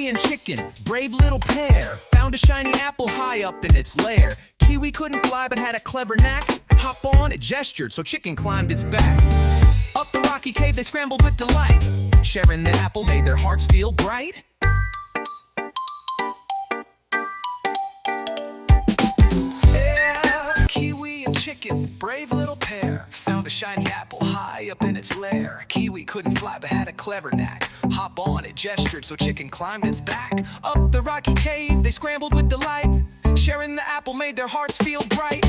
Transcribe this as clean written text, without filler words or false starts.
Kiwi and Chicken, brave little pair, found a shiny apple high up in its lair. Kiwi couldn't fly but had a clever knack. Hop on, it gestured, so Chicken climbed its back. Up the rocky cave they scrambled with delight. Sharing the apple made their hearts feel bright. Yeah, Kiwi and Chicken, brave little pair, found a shiny apple high up in its lair. Kiwi couldn't fly but had a clever knack. Hop on, it gestured, so Chicken climbed its back. Up the rocky cave they scrambled with delight. Sharing the apple made their hearts feel bright.